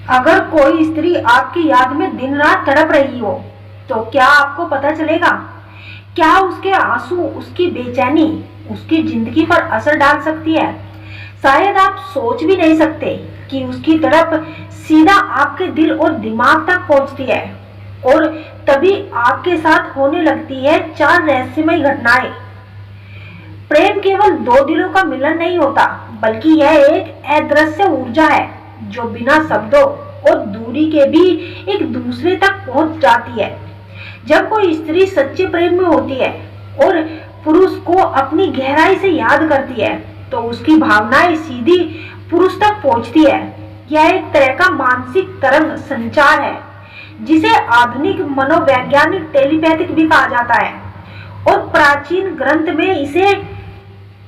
अगर कोई स्त्री आपकी याद में दिन रात तड़प रही हो तो क्या आपको पता चलेगा? क्या उसके आंसू, उसकी बेचैनी उसकी जिंदगी पर असर डाल सकती है? शायद आप सोच भी नहीं सकते कि उसकी तड़प सीधा आपके दिल और दिमाग तक पहुंचती है और तभी आपके साथ होने लगती है चार रहस्यमय घटनाएं। प्रेम केवल दो दिलों का मिलन नहीं होता, बल्कि यह एक अदृश्य ऊर्जा है जो बिना शब्दों और दूरी के भी एक दूसरे तक पहुंच जाती है। जब कोई स्त्री सच्चे प्रेम में होती है और पुरुष को अपनी गहराई से याद करती है तो उसकी भावनाएं सीधी पुरुष तक पहुंचती है। यह एक तरह का मानसिक तरंग संचार है जिसे आधुनिक मनोवैज्ञानिक टेलीपैथिक भी कहा जाता है और प्राचीन ग्रंथ में इसे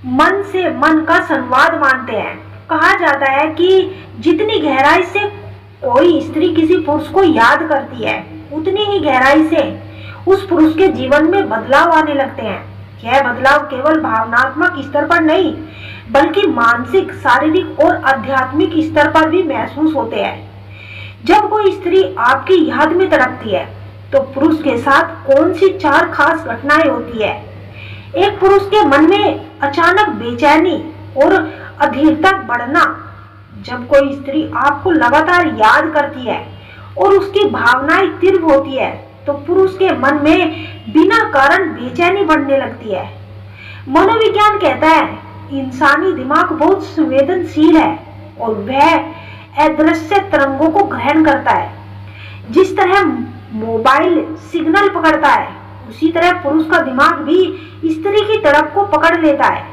मन से मन का संवाद मानते हैं। कहा जाता है कि जितनी गहराई से कोई स्त्री किसी पुरुष को याद करती है उतनी ही गहराई से उस पुरुष के जीवन में बदलाव आने लगते हैं। यह बदलाव केवल भावनात्मक स्तर पर नहीं बल्कि मानसिक, शारीरिक और आध्यात्मिक स्तर पर भी महसूस होते हैं। जब कोई स्त्री आपकी याद में तड़पती है तो पुरुष के साथ कौन सी चार खास घटनाएं होती है? एक पुरुष के मन में अचानक बेचैनी और अधीरता बढ़ना। जब कोई स्त्री आपको लगातार याद करती है और उसकी भावनाएं तीव्र होती है तो पुरुष के मन में बिना कारण बेचैनी बढ़ने लगती है। मनोविज्ञान कहता है इंसानी दिमाग बहुत संवेदनशील है और वह अदृश्य तरंगों को ग्रहण करता है। जिस तरह मोबाइल सिग्नल पकड़ता है उसी तरह पुरुष का दिमाग भी स्त्री की तड़प को पकड़ लेता है।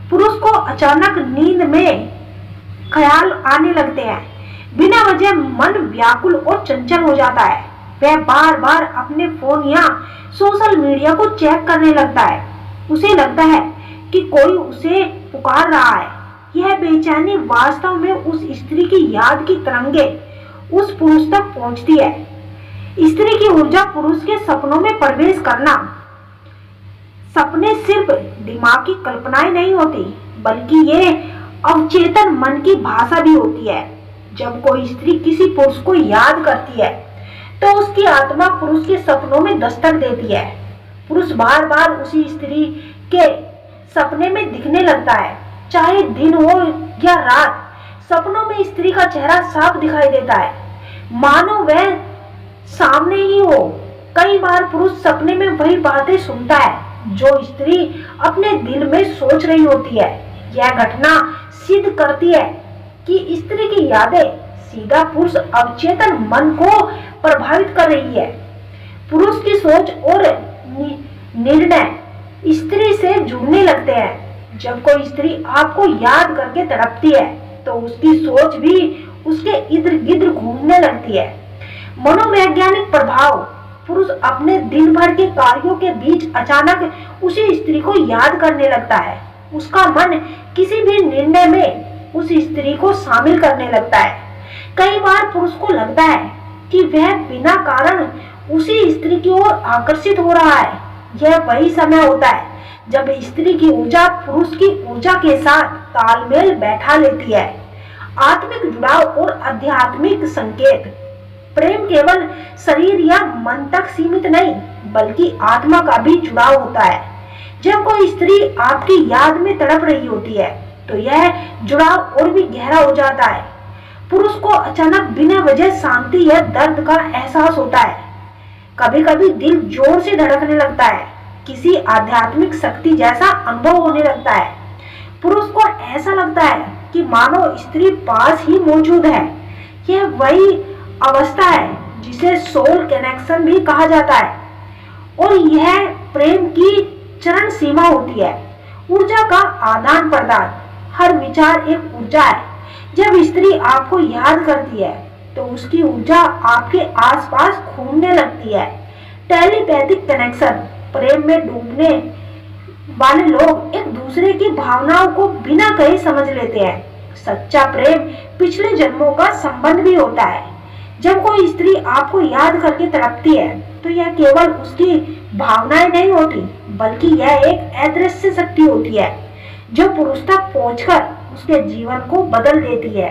पुरुष को अचानक नींद में ख्याल आने लगते हैं, बिना वजह मन व्याकुल और चंचल हो जाता है। वह बार बार अपने फोन या सोशल मीडिया को चेक करने लगता है। उसे लगता है कि कोई उसे पुकार रहा है। यह बेचैनी वास्तव में उस स्त्री की याद की तरंगे उस पुरुष तक पहुंचती है। स्त्री की ऊर्जा पुरुष के सपनों में प्रवेश करना। सपने सिर्फ दिमाग की कल्पनाएं नहीं होती बल्कि ये अवचेतन मन की भाषा भी होती है। जब कोई स्त्री किसी पुरुष को याद करती है तो उसकी आत्मा पुरुष के सपनों में दस्तक देती है। पुरुष बार बार उसी स्त्री के सपने में दिखने लगता है, चाहे दिन हो या रात। सपनों में स्त्री का चेहरा साफ दिखाई देता है, मानो वह सामने ही हो। कई बार पुरुष सपने में वही बातें सुनता है जो स्त्री अपने दिल में सोच रही होती है। यह घटना सिद्ध करती है कि स्त्री की यादें सीधा पुरुष अवचेतन मन को प्रभावित कर रही है। पुरुष की सोच और निर्णय स्त्री से जुड़ने लगते हैं। जब कोई स्त्री आपको याद करके तड़पती है तो उसकी सोच भी उसके इर्द गिर्द घूमने लगती है। मनोवैज्ञानिक प्रभाव। पुरुष अपने दिन भर के कार्यों के बीच अचानक उसी स्त्री को याद करने लगता है। उसका मन किसी भी निर्णय में उस स्त्री को शामिल करने लगता है। कई बार पुरुष को लगता है कि वह बिना कारण उसी स्त्री की ओर आकर्षित हो रहा है। यह वही समय होता है जब स्त्री की ऊर्जा पुरुष की ऊर्जा के साथ तालमेल बैठा लेती है। आत्मिक जुड़ाव और आध्यात्मिक संकेत। प्रेम केवल शरीर या मन तक सीमित नहीं बल्कि आत्मा का भी जुड़ाव होता है। जब कोई स्त्री आपकी याद में तड़प रही होती है तो यह जुड़ाव और भी गहरा हो जाता है। पुरुष को अचानक बिना वजह शांति या दर्द का एहसास होता है। कभी कभी दिल जोर से धड़कने लगता है, किसी आध्यात्मिक शक्ति जैसा अनुभव होने लगता है। पुरुष को ऐसा लगता है कि मानो स्त्री पास ही मौजूद है। यह वही अवस्था है जिसे सोल कनेक्शन भी कहा जाता है और यह प्रेम की चरण सीमा होती है। ऊर्जा का आदान प्रदान। हर विचार एक ऊर्जा है। जब स्त्री आपको याद करती है तो उसकी ऊर्जा आपके आसपास घूमने लगती है। Telepathic connection. प्रेम में डूबने वाले लोग एक दूसरे की भावनाओं को बिना कहे समझ लेते हैं। सच्चा प्रेम पिछले जन्मों का संबंध भी होता है। जब कोई स्त्री आपको याद करके तड़पती है तो यह केवल उसकी भावनाएं नहीं होती बल्कि यह एक अदृश्य शक्ति होती है जो पुरुष तक पहुंचकर उसके जीवन को बदल देती है।